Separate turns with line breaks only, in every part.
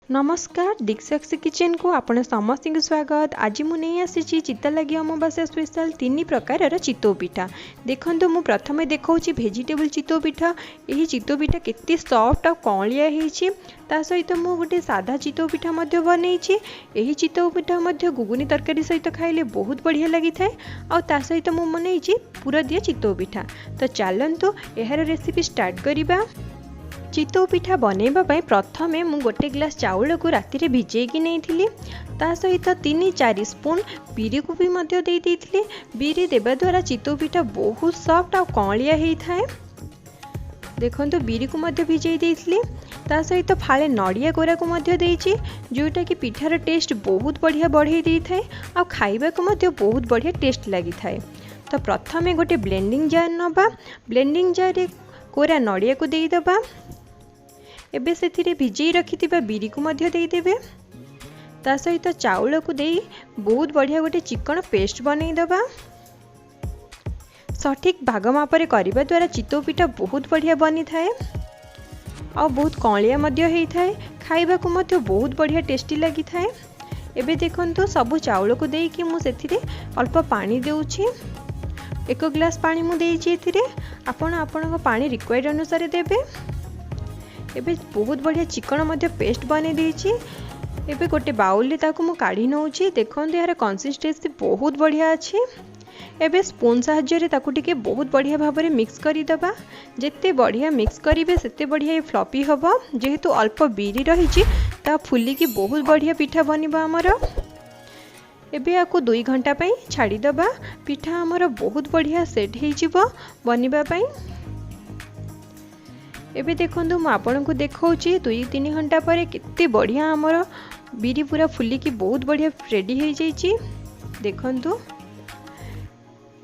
नमस्कार दीक्षाक्षी किचन को आपण समस्त स्वागत। आज मुझे आसी चित्त लगी अमावास्या स्पेशल 3 प्रकार चितौ पिठा। देखो मु प्रथम देखा भेजिटेबल चितौ पिठा। यही चितौ पिठा केते सॉफ्ट और कौलिया होती। ता सहित मु गोटे साधा चितौ पिठा बनई। यही चितौ पिठा गुगुनी तरकारी सहित खाइले बहुत बढ़िया लगी था। और ता सहित मु बनई पूरा दिया चितौ पिठा। तो चलतु यार रेसिपी स्टार्ट करवा। चितौ पिठा बनैबा प्रथमे मु गोटे ग्लास चाउल को राति भिजेकी नहीं ता सहित 3-4 स्पून बिरी को भी मध्य दे देइथिले। बिरी देबा द्वारा चितौ पिठा बहुत सॉफ्ट और कौलिया होता है। देखो बिरी को मध्य भिजई देइथिले। ता सहित फाळे नड़िया कोरा को मध्य देइछि जोटा कि पिठार टेस्ट बहुत बढ़िया बढ़ई देइ थाए और खाइबा को मध्य बहुत बढ़िया टेस्ट लगी थाए। तो प्रथमे गोटे ब्लेंडिंग जार नबा। ब्लेंडिंग जार रे कोरा नड़िया को देई दबा। एबे से भिजई रखि बिरी को मध्य दे देबे। ता सहित चाउल को दे बहुत बढ़िया गोटे चिकन पेस्ट बनई दबा। सठिक भाग मापरे करबा द्वारा चितौ पिठा बहुत बढ़िया बनी थाए और बहुत कौलिया मध्य होई थाए। खाइबा को मध्य बहुत बढ़िया टेस्टी लगी थाए। एबे देखंतु सब चाउल को दे कि मु सेथिरे अल्प पानी देउछि। 1 ग्लास पानी मु देइछि एथिरे। आपण आपनको पानी रिक्वायर्ड अनुसार देबे। एबे बहुत बढ़िया चिकन मध्य पेस्ट बने देइछि। एबे गोटे बाउल ले ताकू मु काढी नउछि। देखंतु यार कंसिस्टेंसी बहुत बढ़िया अछि। एबे स्पून सहाय्य रे ताकू टिके बहुत बढ़िया भाव में मिक्स करी दबा। जेते बढ़िया मिक्स करिवे सेते बढ़िया ये फ्लॉपी हबो। जेहेतु अल्प बिरी रहिछि ता फुली की बहुत बढ़िया पिठा बनिबा हमर। एबे आकु 2 घंटा पई छाड़ी दबा। पिठा हमर बहुत बढ़िया सेट हेइ जिवो बनिबा पई। एबे देखंतु मु आपन को देखाउछि 2-3 घंटा पर केते बढ़िया हमर बिरी पूरा फुली की बहुत बढ़िया रेडी हो जाइछि। देखंतु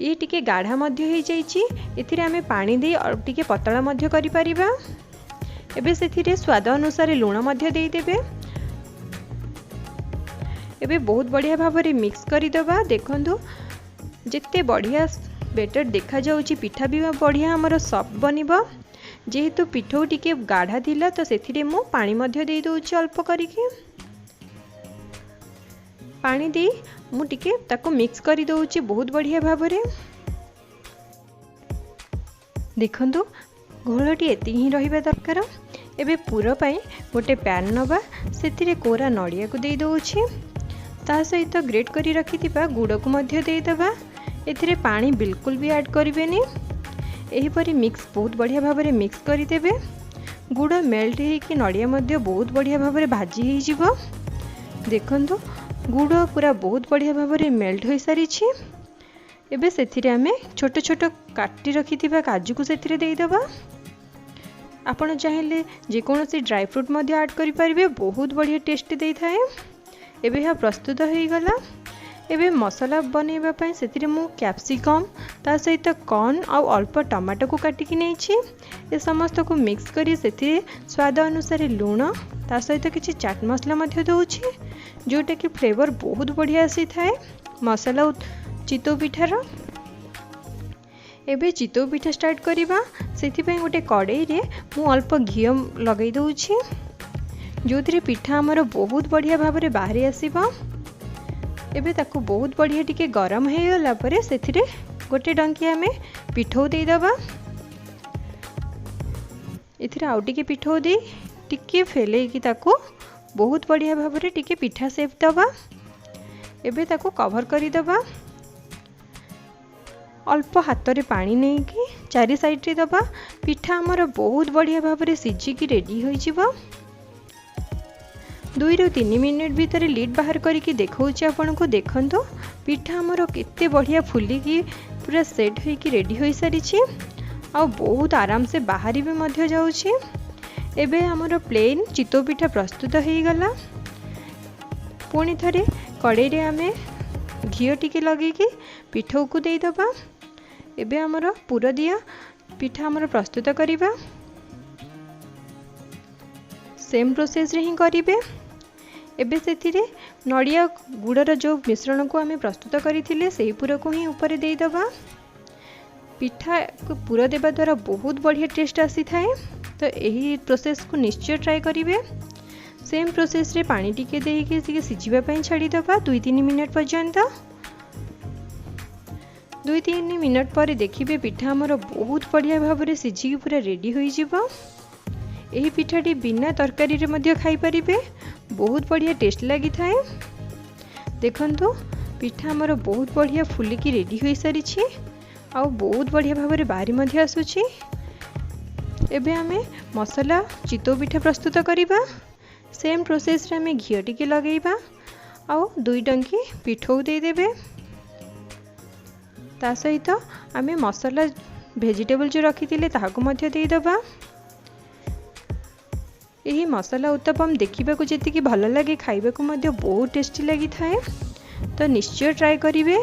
ये टिके गाढ़ा मध्य हो जाइछि। एथिरे आमे पानी दे और टिके पतला मध्य करि परिबा। एबे सेथिरे स्वाद अनुसार लूण मध्य दे देबे। एबे बहुत बढ़िया भाव में मिक्स करि दबा। देखंतु जेते बढ़िया बेटर देखा जाउछि पिठा भी बढ़िया हमर सॉफ्ट बनिबो। जेहेतु पिठौ टिके गाढ़ा थिला तो सेथिरे मु पानी मध्य दे दउछि अल्प करिके। पानी दे मु टिके ताको मिक्स करि दउछि बहुत बढ़िया भाव में। देखंतु घोलटी एति ही रहिबा दरकार। एबे पूरा पई गोटे पैन नबा। सेथिरे कोरा नड़िया को दे दउछि। ता सहित ग्रेट करी रखिथिबा गुड़ को मध्य दे दबा। एथिरे पानी बिल्कुल भी ऐड करिवेनी। एहीपरी मिक्स बहुत बढ़िया भाव में मिक्स करदेवे। गुड़ मेल्ट होकर नड़िया मध्य बहुत बढ़िया भाव में भाजी हो। देखंतु गुड़ पूरा बहुत बढ़िया भाव में मेल्ट हो सारी। एबे सेथिरे आमे छोट छोट काटी रखिथिबा काजू को सेथिरे देई दबा। आपण चाहेले जेकोनोसी ड्राई फ्रूट मध्य ऐड करि परिबे बहुत बढ़िया टेस्ट देई थाए। एबे हा प्रस्तुत हो गला। एबे मसाला बनैबा पई सेथिरे मु कैप्सिकम ता सहित कॉर्न और अल्प टमाटो को काटिकी नहीं। ए समस्त को मिक्स करी सेथिरे स्वाद अनुसार लूण ता सहित किछि चाट मसला मध्य दउछि जोटा कि फ्लेवर बहुत बढ़िया आसी थाए मसाला चितौ पिठार। एबे चितौ पिठा स्टार्ट करिबा। सेथि पई गोटे कड़ाई रे मु अल्प घी लगै दउछि जोथिरे पिठा हमर बहुत बढ़िया भाव में बाहरी आसीबा। एबे ताकू बहुत बढ़िया टिके गरम हो गला परे सेथिरे गोटे डंकी आमे पिठौ दे दबा। एथिरे आउ टिके पिठौ दे टिके फेले की ताकू बहुत बढ़िया भाव में टिके पिठा सेप दबा। एबे ताकू कवर करी दबा। अल्प हाथ रे पानी नहीं कि चारि साइड रे दबा। पिठा हमर बहुत बढ़िया भाव में सिझी की रेडी हो जिवो। 2-3 मिनिट भीतर लीड बाहर करके देखौछि आपन को। देखंतु पिठा हमर केते बढ़िया फुली की पूरा सेट होई की रेडी होई सारी और बहुत आराम से बाहरी भी मध्य जाउछि। एबे हमर प्लेन चितौ पिठा प्रस्तुत हो गला। पुणी थरे कड़ाई रे आमे घी टिके लगे की पिठौ को दे दबा। एबे हमर पूरा दिया पिठा हमर प्रस्तुत करिबा। सेम प्रोसेस रे ही करिवे। एबे सेथिरे नड़िया गुड़र जो मिश्रण को आमे प्रस्तुत करथिले सेही पूरा को ही ऊपर दे दबा। पिठा को पूरा देवा द्वारा बहुत बढ़िया टेस्ट आसी थाए। तो यही प्रोसेस को निश्चय ट्राई करिवे। सेम प्रोसेस रे पानी टिके देके सिझिबा पई छाड़ी दबा 2-3 मिनट पर्यंत। 2-3 मिनट पर देखिए पिठा हमर बहुत बढ़िया भाव में सिझिकी पूरा रेडी हो जिवो। एही पिठाटी बिना तरकारी रे मध्य खाई परिबे, बहुत बढ़िया टेस्ट लगी थाए। देखंतु पिठा हमर बहुत बढ़िया फुलिकी रेडी हो सारी आ बहुत बढ़िया भाव में बाहरी मध्य आसुची। एबे आमे मसला चितौ पिठा प्रस्तुत करिबा। सेम प्रोसेस रे आमे घियो टिके लगेइबा आ 2 टंकी पिठौ दे देबे। ता सहित आमे मसला वेजिटेबल जो रखिथिले ताहाको मध्य दे दबा। यही मसला उत्तपम देखा जी भल लगे खाइबा मध्य बहुत टेस्टी लगी थाए। तो निश्चय ट्राए करिवे।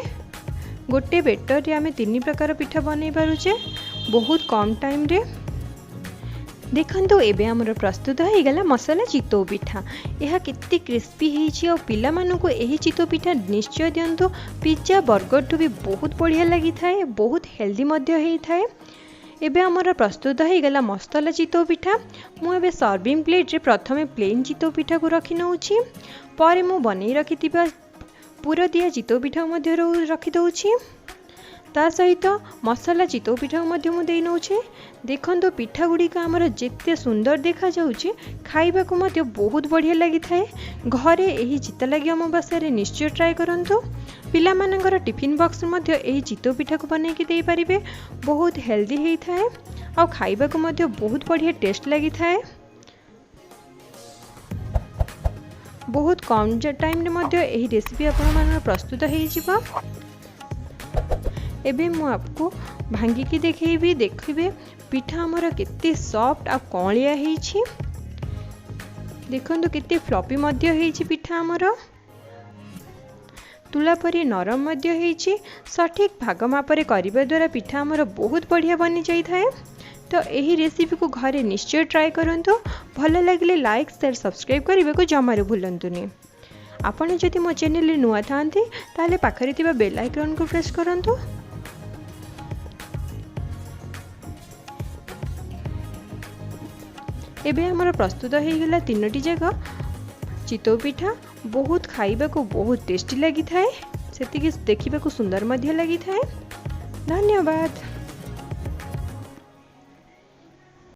गोटे बेटर रे आमे 3 प्रकार पिठा बनै पारुचे बहुत कम टाइम रे। देखंतु एबे हमर प्रस्तुत हो गला मसला चितौ पिठा। यह कितनी क्रिस्पी होइछि और पिला मानको एही चितौ पिठा निश्चय दियंतु। पिज्जा बर्गर टू भी बहुत बढ़िया लगी थाए, बहुत हेल्दी मध्य हेई थाए। एबे हमर प्रस्तुत हो गला मसला चितौ पिठा। मु एबे सर्विंग प्लेट रे प्रथमे प्लेन चितौ पिठा को रखि नउछि, परे मु बनै रखितिबा पूरा दिया चितौ पिठा मध्य रखि दउछि। ता सहित मसला चितौ पिठा मध्य मु देइ नउछि। देखंतु पिठा गुड़िक आमर जेते सुंदर देखा जाउछि, खाइबा को मध्य बहुत बढ़िया लगी थाए। घरे एही चित्तलागी अमावास्या रे निश्चय ट्राए करंतु। पिला मानकर टिफिन बॉक्स मध्य एही चितौ पिठा को बनै कि देइ परिबे। बहुत हेल्दी हेई थाए आ खाइबा को मध्य बहुत बढ़िया टेस्ट लगी थाए। बहुत कम टाइम रे मध्य एही रेसिपी आपण मान प्रस्तुत हेई जिवो। एबे मु आपको भांगी की देखैबी, देखिबे पिठा हमर केते सॉफ्ट आ कॉलिया हेइछि। देखंतु केते फ्लॉपी मध्य हेइछि पिठा हमर, तुला परी नरम मध्य हेइछि। सठिक भाग मापरे करिबा द्वारा पिठा हमर बहुत बढ़िया बनि जाई थाए। तो यही रेसिपी को घरे निश्चय ट्राए करंतु। भल लगे लाइक शेयर सब्सक्राइब करने को जमार भूलंतुनि। आपण जदि मो चैनल नुआ थांती ताले पाखरे थिबा बेल आइकन को प्रेस करंतु। एबे हमर प्रस्तुत हो गला 3टी जगह चितौ पिठा। बहुत खाइबा को बहुत टेस्टी लगी थाए, सेतिकी देखिबा को सुंदर मध्य लगी थाए। धन्यवाद।